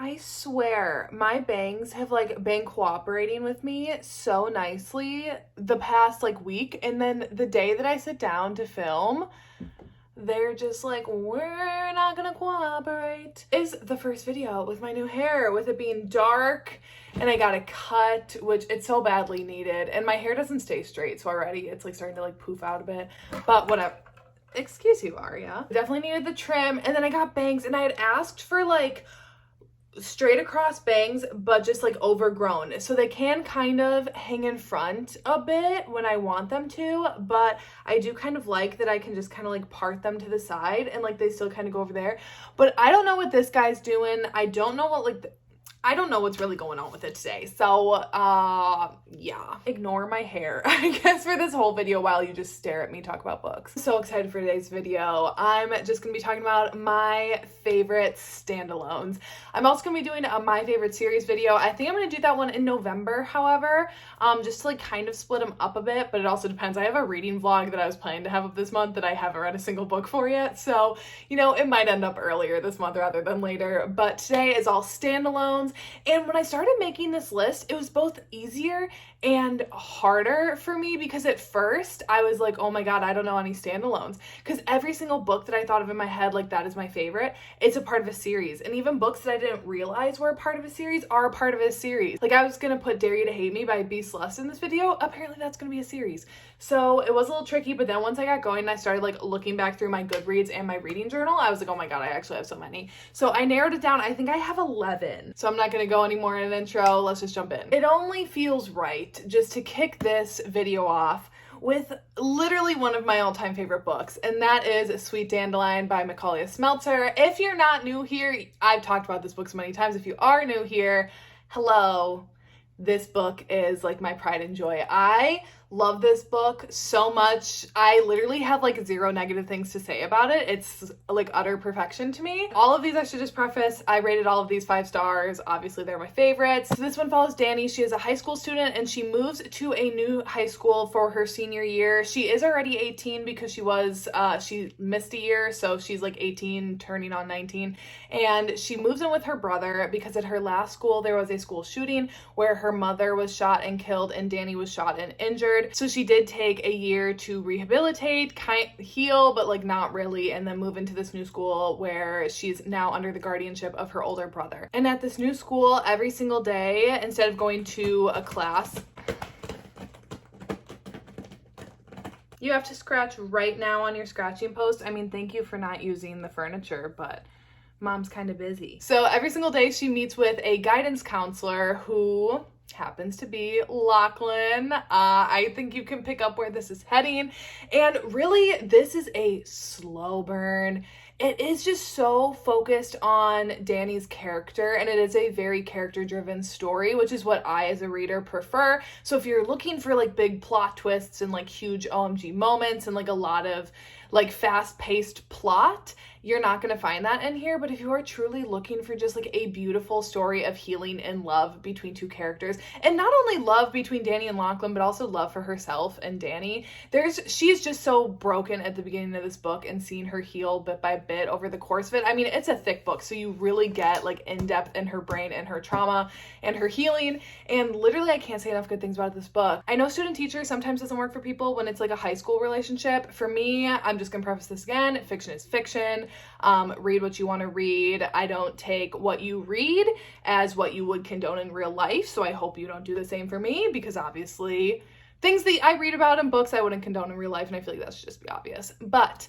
I swear my bangs have like been cooperating with me so nicely the past like week, and then the day that I sit down to film, they're just like, we're not gonna cooperate. Is the first video with my new hair, with it being dark, and I got a cut, which it's so badly needed, and my hair doesn't stay straight, so already it's like starting to like poof out a bit, but whatever. Excuse you, Arya. Definitely needed the trim, and then I got bangs, and I had asked for like straight across bangs, but just like overgrown, so they can kind of hang in front a bit when I want them to, but I do kind of like that I can just kind of like part them to the side and like they still kind of go over there. But I don't know what this guy's doing. I don't know what like I don't know what's really going on with it today. So, yeah. Ignore my hair, I guess, for this whole video while you just stare at me talk about books. So excited for today's video. I'm just gonna be talking about my favorite standalones. I'm also gonna be doing a my favorite series video. I think I'm gonna do that one in November, however, just to like kind of split them up a bit, but it also depends. I have a reading vlog that I was planning to have up this month that I haven't read a single book for yet. So, you know, it might end up earlier this month rather than later, but today is all standalones. And when I started making this list, it was both easier and harder for me because at first I was like, oh my God, I don't know any standalones. Because every single book that I thought of in my head, like that is my favorite, it's a part of a series. And even books that I didn't realize were a part of a series are a part of a series. Like I was going to put Dare You to Hate Me by B. Celeste in this video. Apparently that's going to be a series. So it was a little tricky, but then once I got going and I started like looking back through my Goodreads and my reading journal, I was like, oh my God, I actually have so many. So I narrowed it down. I think I have 11. So I'm not going to go anymore in an intro. Let's just jump in. It only feels right just to kick this video off with literally one of my all-time favorite books, and that is Sweet Dandelion by Macaulay Smeltzer. If you're not new here, I've talked about this book so many times. If you are new here, hello. This book is like my pride and joy. I love this book so much. I literally have like zero negative things to say about it. It's like utter perfection to me. All of these, I should just preface, I rated all of these 5 stars. Obviously they're my favorites. So this one follows Dani. She is a high school student and she moves to a new high school for her senior year. She is already 18 because she missed a year. So she's like 18 turning on 19, and she moves in with her brother because at her last school, there was a school shooting where her mother was shot and killed and Dani was shot and injured. So she did take a year to rehabilitate, heal, but like not really, and then move into this new school where she's now under the guardianship of her older brother. And at this new school, every single day, instead of going to a class, you have to scratch right now on your scratching post. I mean, thank you for not using the furniture, but mom's kind of busy. So every single day she meets with a guidance counselor who happens to be Lachlan. I think you can pick up where this is heading. And really, this is a slow burn. It is just so focused on Dani's character, and it is a very character-driven story, which is what I, as a reader, prefer. So if you're looking for like big plot twists and like huge OMG moments and like a lot of like fast-paced plot, you're not going to find that in here. But if you are truly looking for just like a beautiful story of healing and love between two characters, and not only love between Dani and Lachlan, but also love for herself and Dani, she's just so broken at the beginning of this book, and seeing her heal bit by bit over the course of it. I mean, it's a thick book, so you really get like in depth in her brain and her trauma and her healing, and literally I can't say enough good things about this book. I know student teacher sometimes doesn't work for people when it's like a high school relationship. For me, I'm just gonna preface this again, fiction is fiction. Read what you want to read. I don't take what you read as what you would condone in real life, so I hope you don't do the same for me, because obviously things that I read about in books I wouldn't condone in real life, and I feel like that should just be obvious. But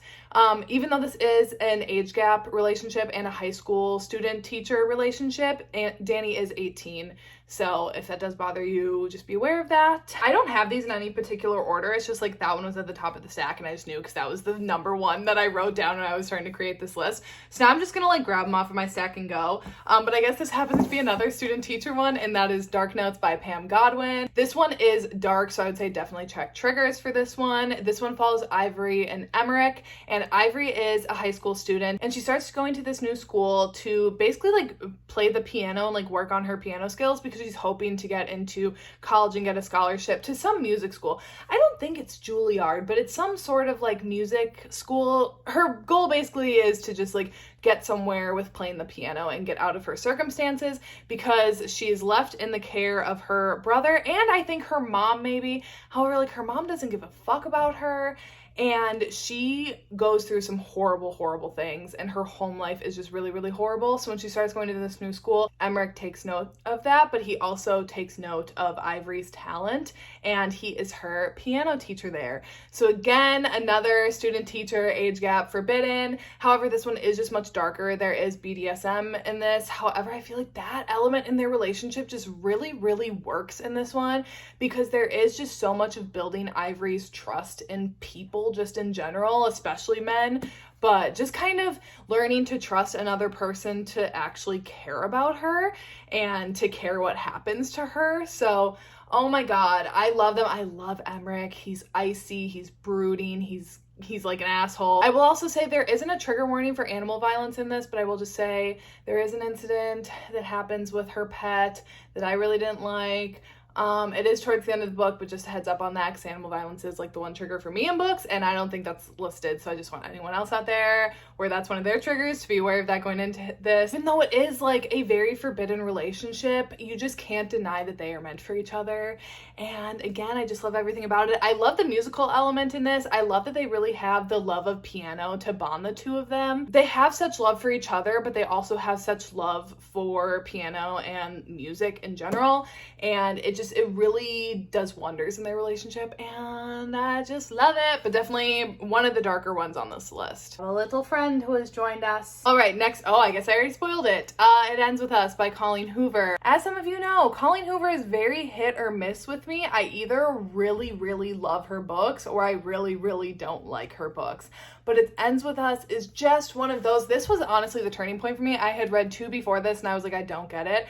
even though this is an age gap relationship and a high school student-teacher relationship, and Dani is 18, so if that does bother you, just be aware of that. I don't have these in any particular order. It's just like that one was at the top of the stack, and I just knew because that was the number one that I wrote down when I was trying to create this list. So now I'm just gonna like grab them off of my stack and go. But I guess this happens to be another student-teacher one, and that is Dark Notes by Pam Godwin. This one is dark, so I would say definitely check triggers for this one. This one follows Ivory and Emmerich, and Ivory is a high school student, and she starts going to this new school to basically like play the piano and like work on her piano skills because she's hoping to get into college and get a scholarship to some music school. I don't think it's Juilliard, but it's some sort of like music school. Her goal basically is to just like get somewhere with playing the piano and get out of her circumstances, because she's left in the care of her brother and I think her mom maybe. However, like her mom doesn't give a fuck about her, and she goes through some horrible, horrible things, and her home life is just really, really horrible. So when she starts going to this new school, Emmerich takes note of that, but he also takes note of Ivory's talent, and he is her piano teacher there. So again, another student-teacher age gap forbidden. However, this one is just much darker. There is BDSM in this. However, I feel like that element in their relationship just really, really works in this one, because there is just so much of building Ivory's trust in people just in general, especially men, but just kind of learning to trust another person to actually care about her and to care what happens to her. So, oh my God, I love them. I love Emmerich. He's icy, he's brooding, he's like an asshole. I will also say there isn't a trigger warning for animal violence in this, but I will just say there is an incident that happens with her pet that I really didn't like. It is towards the end of the book, but just a heads up on that, because animal violence is like the one trigger for me in books, and I don't think that's listed, so I just want anyone else out there where that's one of their triggers to be aware of that going into this. Even though it is like a very forbidden relationship, you just can't deny that they are meant for each other. And again, I just love everything about it. I love the musical element in this. I love that they really have the love of piano to bond the two of them. They have such love for each other, but they also have such love for piano and music in general, and it really does wonders in their relationship, and I just love it. But definitely one of the darker ones on this list. A little friend who has joined us. All right, next, I guess I already spoiled it. It Ends With Us by Colleen Hoover. As some of you know, Colleen Hoover is very hit or miss with me. I either really, really love her books, or I really, really don't like her books. But It Ends With Us is just one of those. This was honestly the turning point for me. I had read 2 before this, and I was like, I don't get it.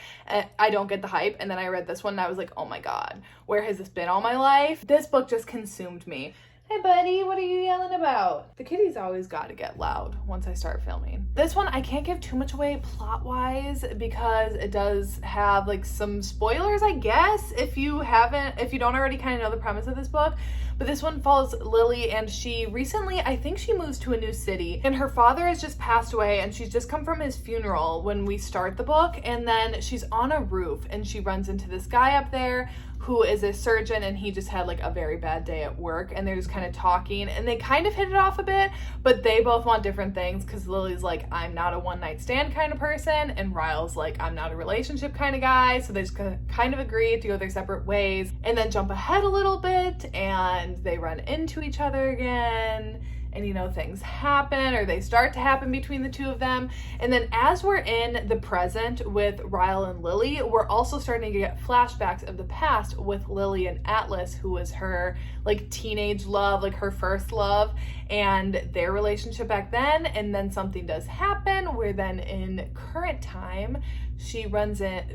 I don't get the hype. And then I read this one, and I was like, oh my God, where has this been all my life? This book just consumed me. Hey buddy, what are you yelling about? The kitties always gotta get loud once I start filming. This one, I can't give too much away plot-wise, because it does have like some spoilers, I guess, if you don't already kind of know the premise of this book. But this one follows Lily, and she recently, I think she moves to a new city, and her father has just passed away, and she's just come from his funeral when we start the book. And then she's on a roof, and she runs into this guy up there who is a surgeon, and he just had like a very bad day at work, and they're just kind of talking, and they kind of hit it off a bit, but they both want different things, because Lily's like, I'm not a one-night stand kind of person, and Ryle's like, I'm not a relationship kind of guy. So they just kind of agree to go their separate ways, and then jump ahead a little bit, and they run into each other again. And things happen, or they start to happen between the two of them. And then as we're in the present with Ryle and Lily, we're also starting to get flashbacks of the past with Lily and Atlas, who was her like teenage love, like her first love, and their relationship back then. And then something does happen where then in current time,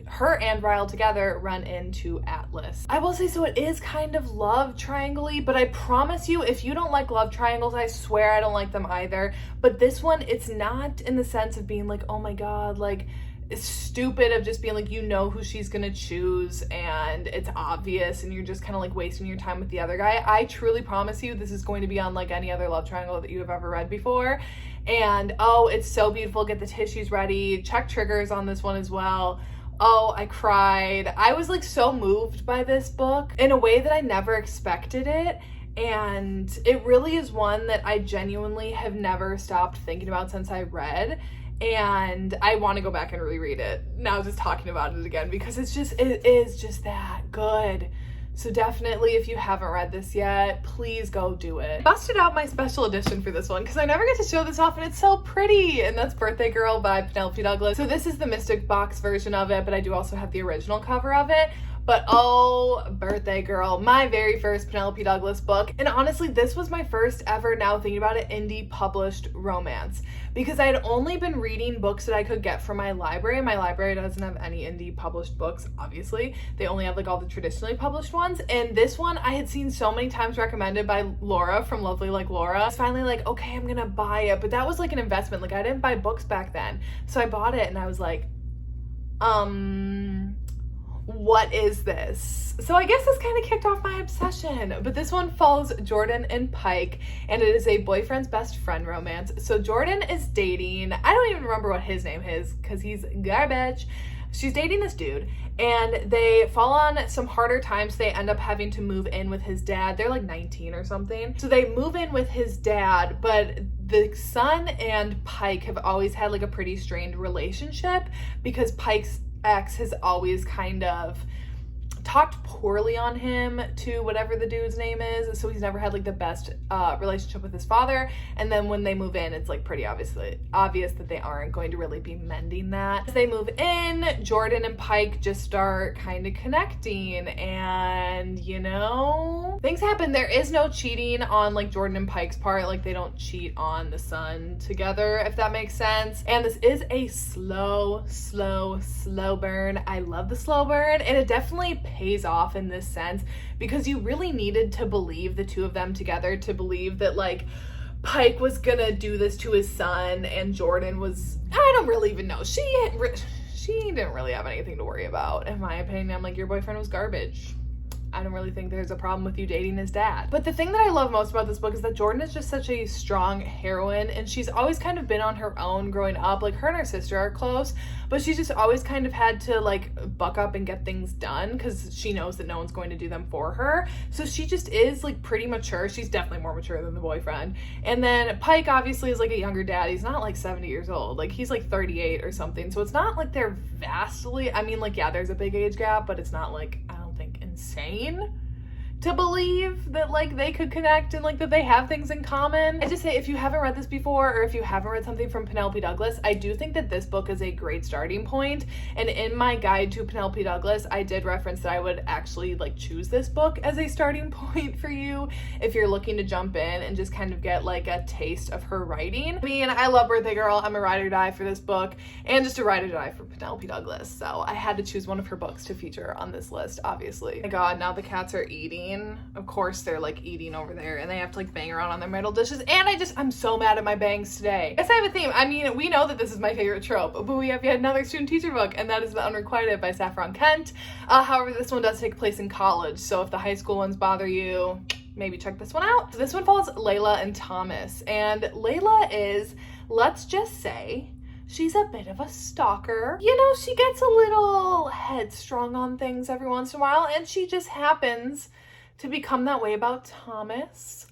her and Ryle together run into Atlas. I will say, so it is kind of love triangle-y, but I promise you, if you don't like love triangles, I swear I don't like them either. But this one, it's not in the sense of being like, oh my God, like it's stupid, of just being like, who she's gonna choose, and it's obvious, and you're just kind of like wasting your time with the other guy. I truly promise you, this is going to be unlike any other love triangle that you have ever read before. And it's so beautiful. Get the tissues ready. Check triggers on this one as well. I cried. I was like so moved by this book in a way that I never expected it. And it really is one that I genuinely have never stopped thinking about since I read. And I want to go back and reread it now, just talking about it again, because it is just that good. So definitely, if you haven't read this yet, please go do it. I busted out my special edition for this one because I never get to show this off, and it's so pretty. And that's Birthday Girl by Penelope Douglas. So this is the Mystic Box version of it, but I do also have the original cover of it. But Birthday Girl, my very first Penelope Douglas book. And honestly, this was my first ever, now thinking about it, indie published romance. Because I had only been reading books that I could get from my library. My library doesn't have any indie published books, obviously. They only have like all the traditionally published ones. And this one I had seen so many times recommended by Laura from Lovely Like Laura. I was finally like, okay, I'm gonna buy it. But that was like an investment. Like, I didn't buy books back then. So I bought it, and I was like, what is this? So I guess this kind of kicked off my obsession, but this one follows Jordan and Pike, and it is a boyfriend's best friend romance. So Jordan is dating, I don't even remember what his name is because he's garbage. She's dating this dude, and they fall on some harder times. They end up having to move in with his dad. They're like 19 or something. So they move in with his dad, but the son and Pike have always had like a pretty strained relationship because Pike's ex has always kind of talked poorly on him to whatever the dude's name is, so he's never had like the best relationship with his father. And then when they move in, it's like pretty obvious that they aren't going to really be mending that. As they move in, Jordan and Pike just start kind of connecting, and you know, things happen. There is no cheating on like Jordan and Pike's part. Like they don't cheat on the son together, if that makes sense. And this is a slow burn. I love the slow burn, and it definitely pays off in this sense because you really needed to believe the two of them together, to believe that like Pike was gonna do this to his son and Jordan was, I don't really even know, she didn't really have anything to worry about, in my opinion. I'm like, your boyfriend was garbage. I don't really think there's a problem with you dating his dad. But the thing that I love most about this book is that Jordan is just such a strong heroine, and she's always kind of been on her own growing up. Like her and her sister are close, but she's just always kind of had to like buck up and get things done because she knows that no one's going to do them for her. So she just is like pretty mature. She's definitely more mature than the boyfriend. And then Pike obviously is like a younger dad. He's not like 70 years old. Like he's like 38 or something. So it's not like they're vastly, I mean like, yeah, there's a big age gap, but it's not like, I don't think insane to believe that like they could connect and like that they have things in common. I just say, if you haven't read this before, or if you haven't read something from Penelope Douglas, I do think that this book is a great starting point. And in my guide to Penelope Douglas, I did reference that I would actually like choose this book as a starting point for you if you're looking to jump in and just kind of get like a taste of her writing. I mean, I love Birthday Girl. I'm a ride or die for this book, and just a ride or die for Penelope Douglas. So I had to choose one of her books to feature on this list, obviously. Oh my god, now the cats are eating. Of course they're like eating over there, and they have to like bang around on their metal dishes, and I'm so mad at my bangs today. I guess I have a theme. I mean, we know that this is my favorite trope, but we have yet another student teacher book, and that is The Unrequited by Saffron Kent. However, this one does take place in college, so if the high school ones bother you, maybe check this one out. So this one follows Layla and Thomas, and Layla is, let's just say, she's a bit of a stalker. You know, she gets a little headstrong on things every once in a while, and she just happens to become that way about Thomas.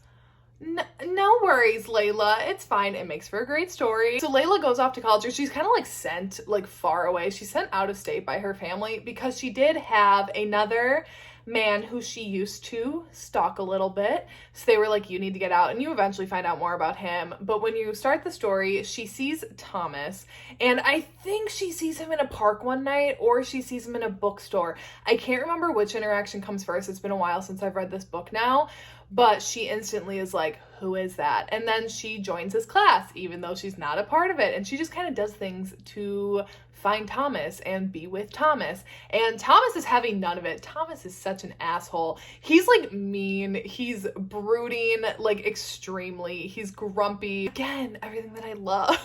No worries, Layla. It's fine. It makes for a great story. So Layla goes off to college, or she's kind of like sent like far away. She's sent out of state by her family because she did have another man who she used to stalk a little bit. So they were like, you need to get out, and you eventually find out more about him. But when you start the story, she sees Thomas, and I think she sees him in a park one night, or she sees him in a bookstore. I can't remember which interaction comes first. It's been a while since I've read this book now, but she instantly is like, who is that? And then she joins his class, even though she's not a part of it. And she just kind of does things to find Thomas and be with Thomas. And Thomas is having none of it. Thomas is such an asshole. He's like mean. He's brooding, like extremely. He's grumpy. Again, everything that I love.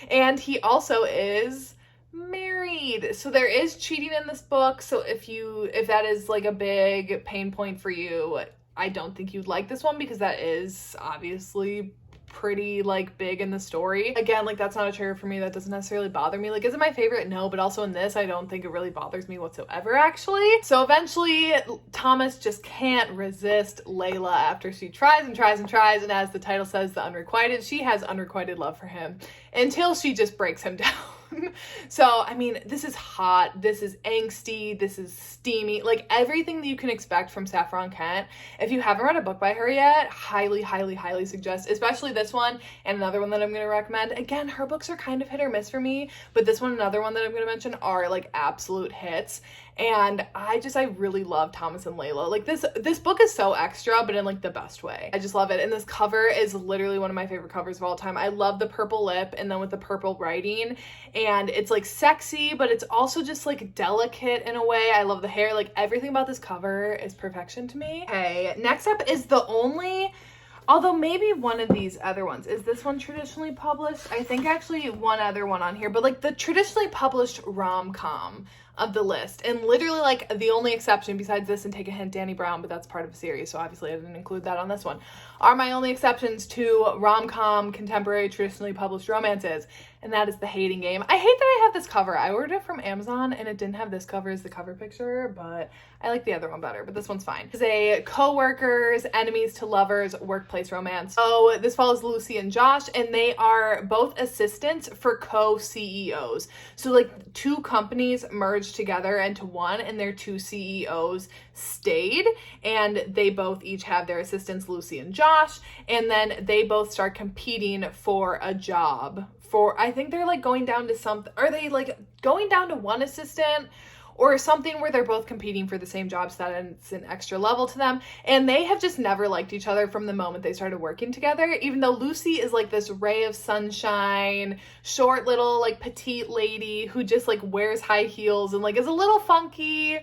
And he also is married. So there is cheating in this book. So if that is like a big pain point for you, I don't think you'd like this one, because that is obviously pretty like big in the story. Again, like that's not a trigger for me. That doesn't necessarily bother me. Like, is it my favorite? No, but also in this, I don't think it really bothers me whatsoever, actually. So eventually Thomas just can't resist Layla after she tries and tries and tries, and as the title says, The Unrequited, she has unrequited love for him until she just breaks him down. So, I mean, this is hot, this is angsty, this is steamy, like everything that you can expect from Saffron Kent. If you haven't read a book by her yet, highly, highly, highly suggest, especially this one and another one that I'm going to recommend. Again, her books are kind of hit or miss for me, but this one and another one that I'm going to mention are like absolute hits. And I really love Thomas and Layla. Like this book is so extra, but in like the best way. I just love it. And this cover is literally one of my favorite covers of all time. I love the purple lip and then with the purple writing, and it's like sexy, but it's also just like delicate in a way. I love the hair. Like everything about this cover is perfection to me. Okay, next up is the only Although maybe one of these other ones. Is this one traditionally published? I think actually one other one on here, but like the traditionally published rom-com of the list. And literally like the only exception besides this and Take a Hint, Danny Brown, but that's part of a series, so obviously I didn't include that on this one, are my only exceptions to rom-com, contemporary, traditionally published romances. And that is The Hating Game. I hate that I have this cover. I ordered it from Amazon and it didn't have this cover as the cover picture, but I like the other one better, but this one's fine. It's a co-workers, enemies to lovers, workplace romance. So this follows Lucy and Josh, and they are both assistants for co-CEOs. So like two companies merged together into one, and their two CEOs stayed, and they both each have their assistants, Lucy and Josh, and then they both start competing for a job. I think they're like going down to something, are they like going down to one assistant or something where they're both competing for the same job, so that it's an extra level to them. And they have just never liked each other from the moment they started working together, even though Lucy is like this ray of sunshine, short little like petite lady who just like wears high heels and like is a little funky,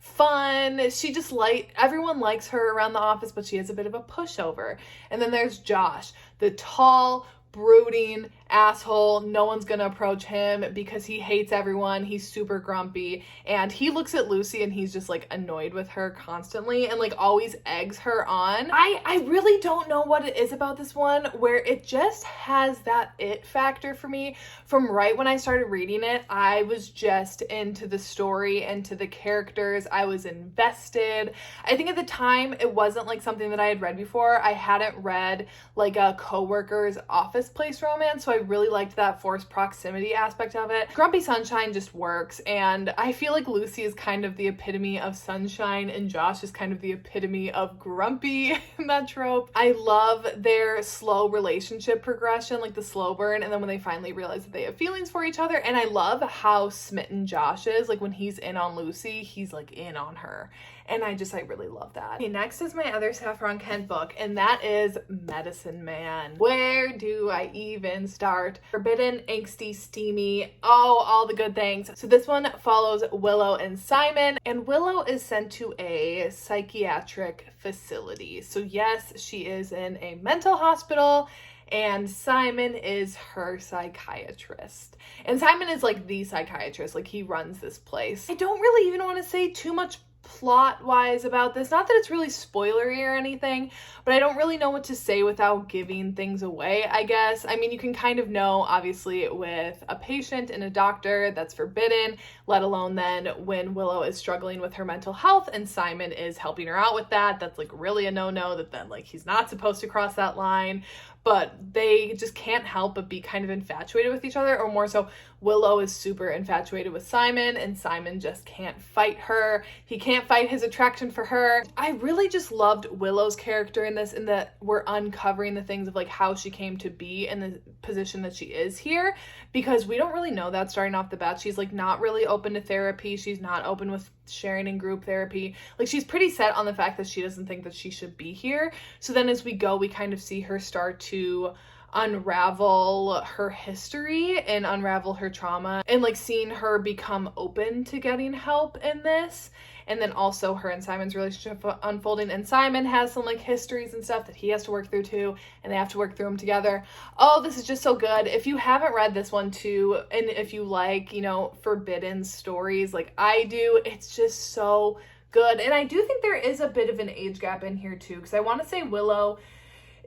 fun. She just everyone likes her around the office, but she has a bit of a pushover. And then there's Josh, the tall, brooding asshole. No one's gonna approach him because he hates everyone. He's super grumpy, and he looks at Lucy and he's just like annoyed with her constantly and like always eggs her on. I really don't know what it is about this one where it just has that it factor for me. From right when I started reading it, I was just into the story and to the characters. I was invested. I think at the time it wasn't like something that I had read before. I hadn't read like a co-worker's office place romance, so I really liked that forced proximity aspect of it. Grumpy Sunshine just works, and I feel like Lucy is kind of the epitome of sunshine and Josh is kind of the epitome of grumpy in that trope. I love their slow relationship progression, like the slow burn, and then when they finally realize that they have feelings for each other. And I love how smitten Josh is. Like when he's in on Lucy, he's like in on her. And I really love that. Okay, next is my other Saffron Kent book, and that is Medicine Man. Where do I even start? Forbidden, angsty, steamy, oh, all the good things. So this one follows Willow and Simon, and Willow is sent to a psychiatric facility. So yes, she is in a mental hospital, and Simon is her psychiatrist. And Simon is like the psychiatrist, like he runs this place. I don't really even want to say too much plot-wise about this. Not that it's really spoilery or anything, but I don't really know what to say without giving things away, I guess. I mean, you can kind of know, obviously, with a patient and a doctor, that's forbidden, let alone then when Willow is struggling with her mental health and Simon is helping her out with that. That's like really a no-no, that then like he's not supposed to cross that line. But they just can't help but be kind of infatuated with each other, or more so, Willow is super infatuated with Simon, and Simon just can't fight her. He can't fight his attraction for her. I really just loved Willow's character in this, in that we're uncovering the things of like how she came to be in the position that she is here, because we don't really know that starting off the bat. She's like not really open to therapy. She's not open with sharing in group therapy. Like she's pretty set on the fact that she doesn't think that she should be here. So then as we go, we kind of see her start to unravel her history and unravel her trauma, and like seeing her become open to getting help in this. And then also her and Simon's relationship unfolding, and Simon has some like histories and stuff that he has to work through too, and they have to work through them together. Oh, this is just so good. If you haven't read this one too, and if you like, you know, forbidden stories like I do, it's just so good. And I do think there is a bit of an age gap in here too, because I want to say Willow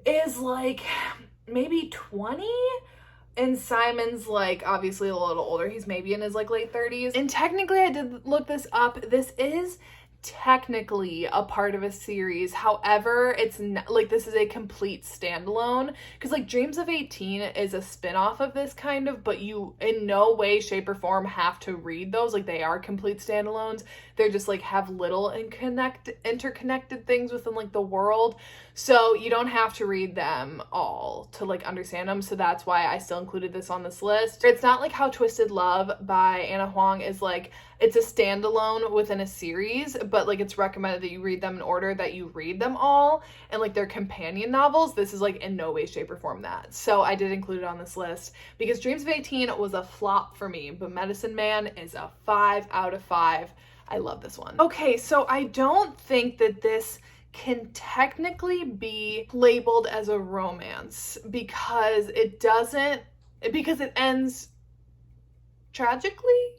is like maybe 20, and Simon's like obviously a little older. He's maybe in his like late 30s. And technically, I did look this up, this is technically a part of a series. However, it's not, like this is a complete standalone, because like Dreams of 18 is a spin-off of this kind of, but you in no way, shape, or form have to read those. Like they are complete standalones. They're just like have little interconnected things within like the world. So you don't have to read them all to like understand them. So that's why I still included this on this list. It's not like how Twisted Love by Anna Huang is like, it's a standalone within a series, but like it's recommended that you read them in order that you read them all, and like they're companion novels. This is like in no way, shape, or form that. So I did include it on this list because Dreams of 18 was a flop for me, but Medicine Man is a 5 out of 5. I love this one. Okay, so I don't think that this can technically be labeled as a romance because it ends tragically.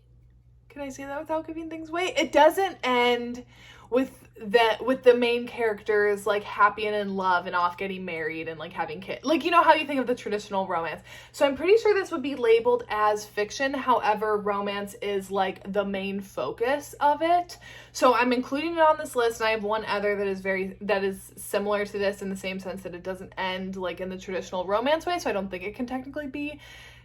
Can I say that without giving things away? It doesn't end with the main characters like happy and in love and off getting married and like having kids. Like, you know how you think of the traditional romance. So I'm pretty sure this would be labeled as fiction. However, romance is like the main focus of it. So I'm including it on this list, and I have one other that is similar to this in the same sense that it doesn't end like in the traditional romance way. So I don't think it can technically be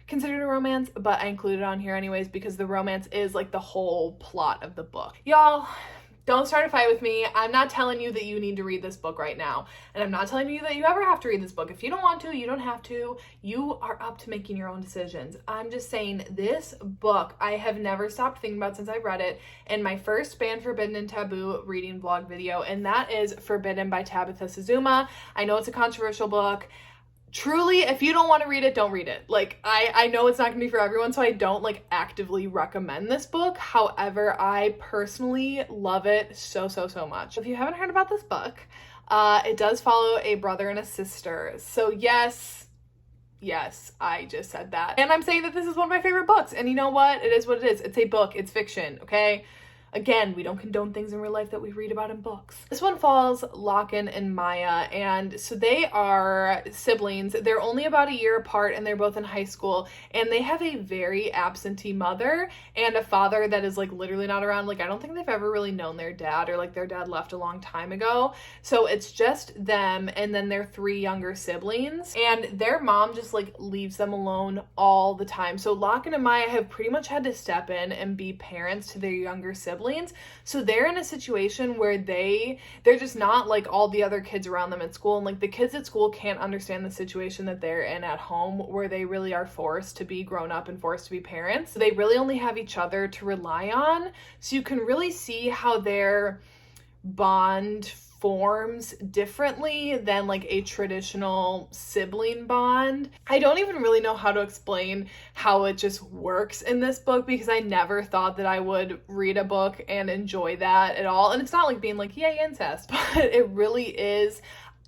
considered a romance, but I include it on here anyways because the romance is like the whole plot of the book. Y'all, don't start a fight with me. I'm not telling you that you need to read this book right now. And I'm not telling you that you ever have to read this book. If you don't want to, you don't have to. You are up to making your own decisions. I'm just saying this book, I have never stopped thinking about since I read it in my first Banned, Forbidden, and Taboo reading vlog video. And that is Forbidden by Tabitha Suzuma. I know it's a controversial book. Truly, if you don't want to read it, don't read it. Like, I know it's not gonna be for everyone, so I don't like actively recommend this book. However, I personally love it so much. If you haven't heard about this book, it does follow a brother and a sister. So yes, I just said that. And I'm saying that this is one of my favorite books. And you know what? It is what it is. It's a book. It's fiction, okay? Again, we don't condone things in real life that we read about in books. This one follows Lachlan and Maya, and so they are siblings. They're only about a year apart, and they're both in high school, and they have a very absentee mother and a father that is like literally not around. Like, I don't think they've ever really known their dad, or like their dad left a long time ago. So it's just them and then their 3 younger siblings, and their mom just like leaves them alone all the time. So Lachlan and Maya have pretty much had to step in and be parents to their younger siblings. So they're in a situation where they're just not like all the other kids around them at school, and like the kids at school can't understand the situation that they're in at home, where they really are forced to be grown up and forced to be parents. So they really only have each other to rely on. So you can really see how their bond forms differently than like a traditional sibling bond. I don't even really know how to explain how it just works in this book, because I never thought that I would read a book and enjoy that at all. And it's not like being like, yay, incest, but it really is.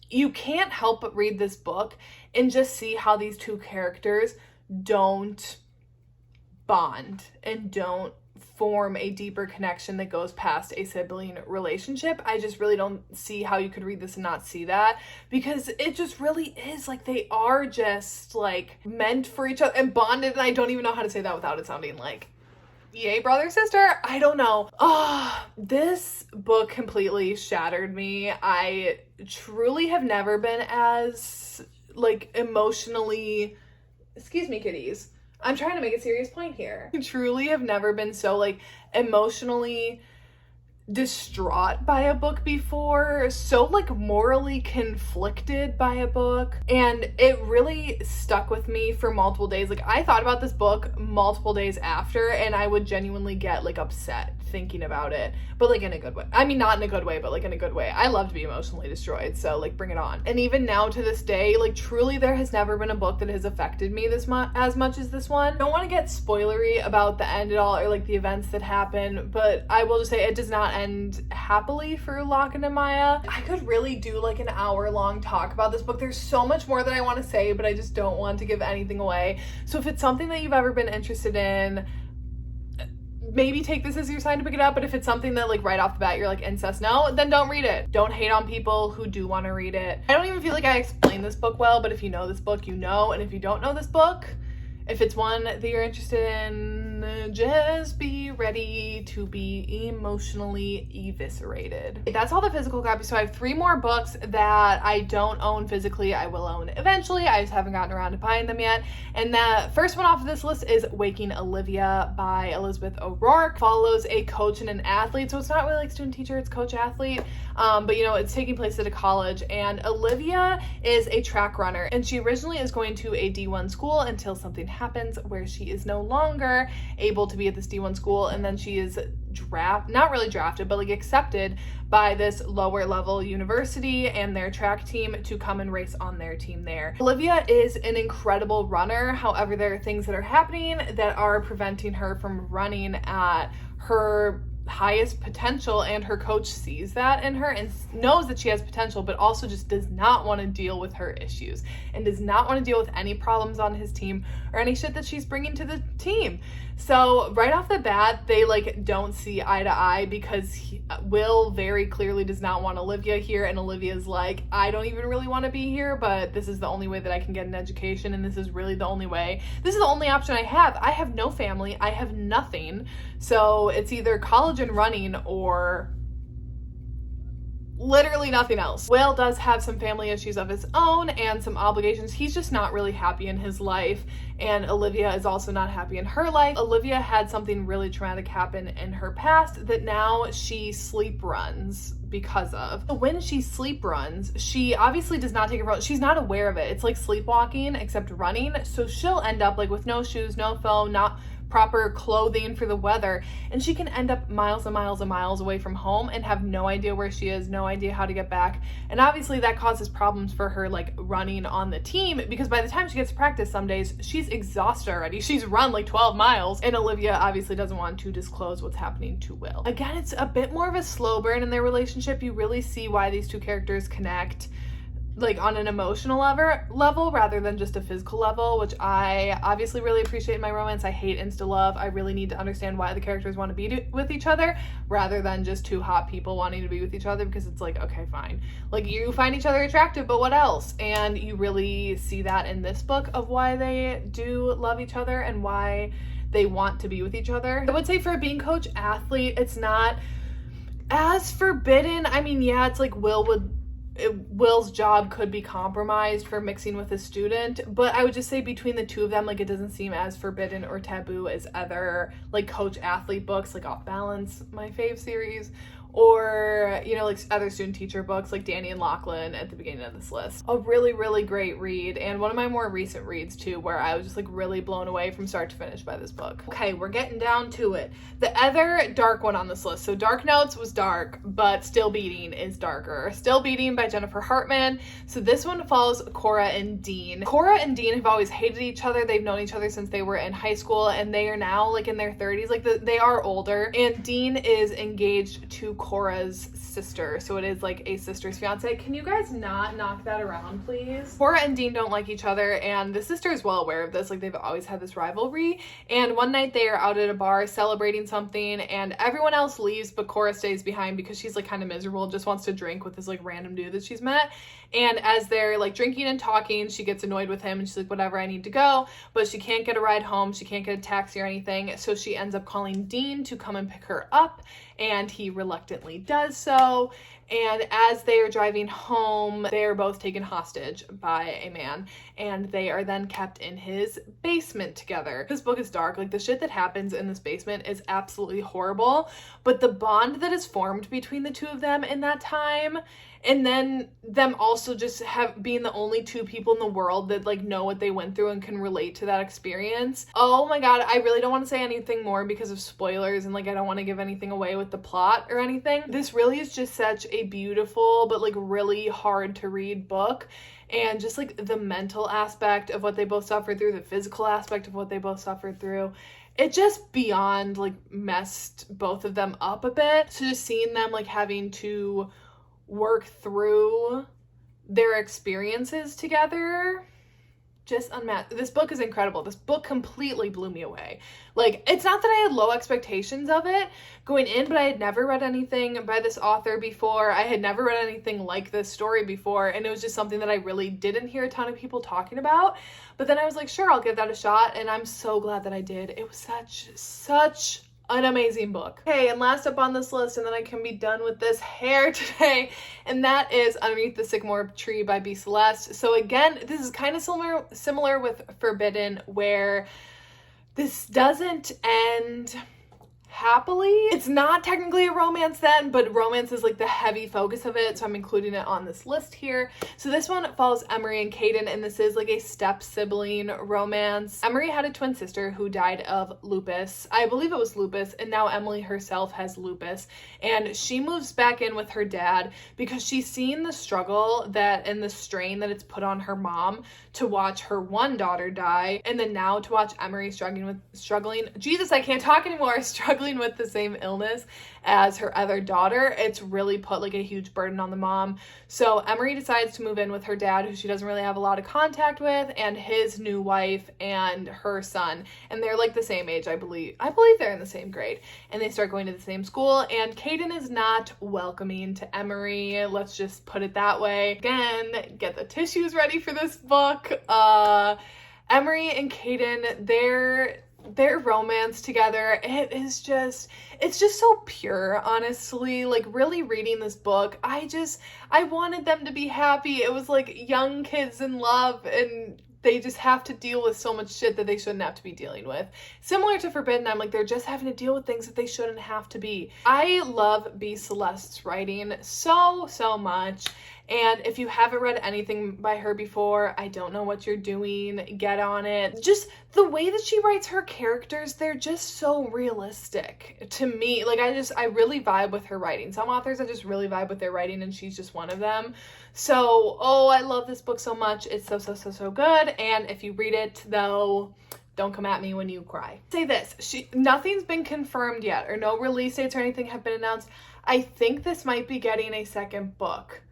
You can't help but read this book and just see how these 2 characters don't bond and don't form a deeper connection that goes past a sibling relationship. I just really don't see how you could read this and not see that, because it just really is like they are just like meant for each other and bonded. And I don't even know how to say that without it sounding like, yay, brother, sister. I don't know. This book completely shattered me. I truly have never been as like emotionally, excuse me, kitties, I'm trying to make a serious point here. I truly have never been so like emotionally distraught by a book before, so like morally conflicted by a book, and it really stuck with me for multiple days. Like, I thought about this book multiple days after, and I would genuinely get like upset thinking about it, but like in a good way. I mean, not in a good way, but like in a good way. I love to be emotionally destroyed, so like bring it on. And even now to this day, like truly there has never been a book that has affected me this as much as this one. I don't want to get spoilery about the end at all, or like the events that happen, but I will just say it does not end happily for Lachlan and Maya. I could really do like an hour-long talk about this book. There's so much more that I want to say, but I just don't want to give anything away. So if it's something that you've ever been interested in, maybe take this as your sign to pick it up. But if it's something that like right off the bat you're like, incest, no, then don't read it. Don't hate on people who do want to read it. I don't even feel like I explained this book well, but if you know this book, you know. And if you don't know this book, if it's one that you're interested in, just be ready to be emotionally eviscerated. That's all the physical copies. So I have 3 more books that I don't own physically. I will own eventually. I just haven't gotten around to buying them yet. And the first one off of this list is Waking Olivia by Elizabeth O'Rourke. Follows a coach and an athlete. So it's not really like student teacher, it's coach athlete. But you know, it's taking place at a college, and Olivia is a track runner, and she originally is going to a D1 school until something happens where she is no longer able to be at this D1 school, and then she is not really drafted, but like accepted by this lower level university and their track team to come and race on their team there. Olivia is an incredible runner. However, there are things that are happening that are preventing her from running at her highest potential, and her coach sees that in her and knows that she has potential, but also just does not want to deal with her issues and does not want to deal with any problems on his team or any shit that she's bringing to the team. So right off the bat, they like don't see eye to eye because Will very clearly does not want Olivia here, and Olivia's like, I don't even really want to be here, but this is the only way that I can get an education, and this is really the only way. This is the only option I have. I have no family. I have nothing. So it's either college and running or literally nothing else. Will does have some family issues of his own and some obligations. He's just not really happy in his life, and Olivia is also not happy in her life. Olivia had something really traumatic happen in her past that now she sleep runs because of. When she sleep runs, she obviously does not take it. She's not aware of it. It's like sleepwalking except running. So she'll end up like with no shoes, no phone, not proper clothing for the weather, and she can end up miles and miles and miles away from home and have no idea where she is, no idea how to get back. And obviously that causes problems for her like running on the team, because by the time she gets to practice some days, she's exhausted already. She's run like 12 miles, and Olivia obviously doesn't want to disclose what's happening to Will. Again, it's a bit more of a slow burn in their relationship. You really see why these two characters connect like on an emotional level rather than just a physical level, which I obviously really appreciate in my romance. I hate insta love. I really need to understand why the characters want to be with each other rather than just two hot people wanting to be with each other, because it's like, okay, fine. Like, you find each other attractive, but what else? And you really see that in this book of why they do love each other and why they want to be with each other. I would say for being coach athlete, it's not as forbidden. I mean, yeah, it's like Will's job could be compromised for mixing with a student, but I would just say between the two of them, like, it doesn't seem as forbidden or taboo as other like coach athlete books, like Off Balance, my fave series, or, you know, like other student teacher books like Danny and Lachlan at the beginning of this list. A really, really great read, and one of my more recent reads too, where I was just like really blown away from start to finish by this book. Okay, we're getting down to it. The other dark one on this list, so Dark Notes was dark, but Still Beating is darker. Still Beating by Jennifer Hartman. So this one follows Cora and Dean. Cora and Dean have always hated each other. They've known each other since they were in high school, and they are now like in their 30s. Like they are older, and Dean is engaged to Cora's sister, so it is like a sister's fiance. Can you guys not knock that around, please? Cora and Dean don't like each other, and the sister is well aware of this. Like, they've always had this rivalry, and one night they are out at a bar celebrating something, and everyone else leaves, but Cora stays behind because she's like kind of miserable, just wants to drink with this like random dude that she's met. And as they're like drinking and talking, she gets annoyed with him, and she's like, whatever, I need to go, but she can't get a ride home. She can't get a taxi or anything, so she ends up calling Dean to come and pick her up, and he reluctantly does so. And as they are driving home, they are both taken hostage by a man, and they are then kept in his basement together. This book is dark. Like, the shit that happens in this basement is absolutely horrible, but the bond that is formed between the two of them in that time, and then them also just being the only two people in the world that like know what they went through and can relate to that experience. Oh my god, I really don't want to say anything more because of spoilers, and like I don't want to give anything away with the plot or anything. This really is just such a beautiful but like really hard to read book, and just like the mental aspect of what they both suffered through, the physical aspect of what they both suffered through, it just beyond like messed both of them up a bit. So just seeing them like having to work through their experiences together, just unmatched. This book is incredible. This book completely blew me away. Like, it's not that I had low expectations of it going in, but I had never read anything by this author before. I had never read anything like this story before, and it was just something that I really didn't hear a ton of people talking about. But then I was like, sure, I'll give that a shot, and I'm so glad that I did. It was such an amazing book. Okay, and last up on this list, and then I can be done with this hair today, and that is Underneath the Sycamore Tree by B. Celeste. So again, this is kind of similar with Forbidden, where this doesn't end happily. It's not technically a romance then, but romance is like the heavy focus of it, so I'm including it on this list here. So this one follows Emery and Caden, and this is like a step sibling romance. Emery had a twin sister who died of lupus. I believe it was lupus, and now Emily herself has lupus, and she moves back in with her dad because she's seen the struggle that and the strain that it's put on her mom to watch her one daughter die, and then now to watch Emery struggling, Jesus, I can't talk anymore, struggling struggling with the same illness as her other daughter. It's really put like a huge burden on the mom. So Emery decides to move in with her dad, who she doesn't really have a lot of contact with, and his new wife and her son. And they're like the same age, I believe. I believe they're in the same grade. And they start going to the same school. And Caden is not welcoming to Emery. Let's just put it that way. Again, get the tissues ready for this book. Emery and Caden, their romance together, it's just so pure, honestly. Like, really reading this book, I wanted them to be happy. It was like young kids in love, and they just have to deal with so much shit that they shouldn't have to be dealing with. Similar to Forbidden, I'm like, they're just having to deal with things that they shouldn't have to be. I love B. Celeste's writing so much. And if you haven't read anything by her before, I don't know what you're doing. Get on it. Just the way that she writes her characters, they're just so realistic to me. Like, I really vibe with her writing. Some authors I just really vibe with their writing, and she's just one of them. So, I love this book so much. It's so good. And if you read it, though, don't come at me when you cry. Say this, nothing's been confirmed yet, or no release dates or anything have been announced. I think this might be getting a second book.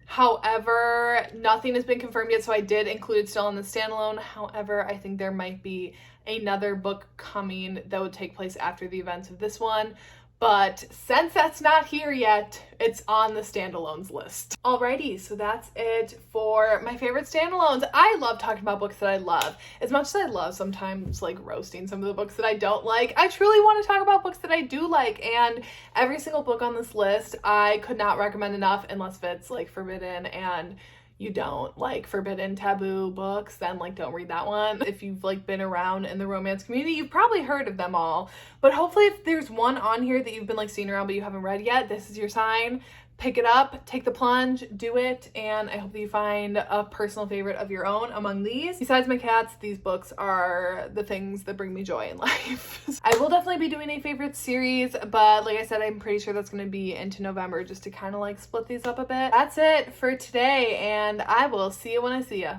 However, nothing has been confirmed yet, so I did include it still in the standalone. However, I think there might be another book coming that would take place after the events of this one. But since that's not here yet, it's on the standalones list. Alrighty, so that's it for my favorite standalones. I love talking about books that I love. As much as I love sometimes like roasting some of the books that I don't like, I truly want to talk about books that I do like. And every single book on this list, I could not recommend enough, unless it's like Forbidden and you don't like forbidden taboo books, then like don't read that one. If you've like been around in the romance community, you've probably heard of them all, but hopefully if there's one on here that you've been like seeing around but you haven't read yet, this is your sign. Pick it up, take the plunge, do it, and I hope that you find a personal favorite of your own among these. Besides my cats, these books are the things that bring me joy in life. I will definitely be doing a favorite series, but like I said, I'm pretty sure that's going to be into November, just to kind of like split these up a bit. That's it for today, and I will see you when I see you.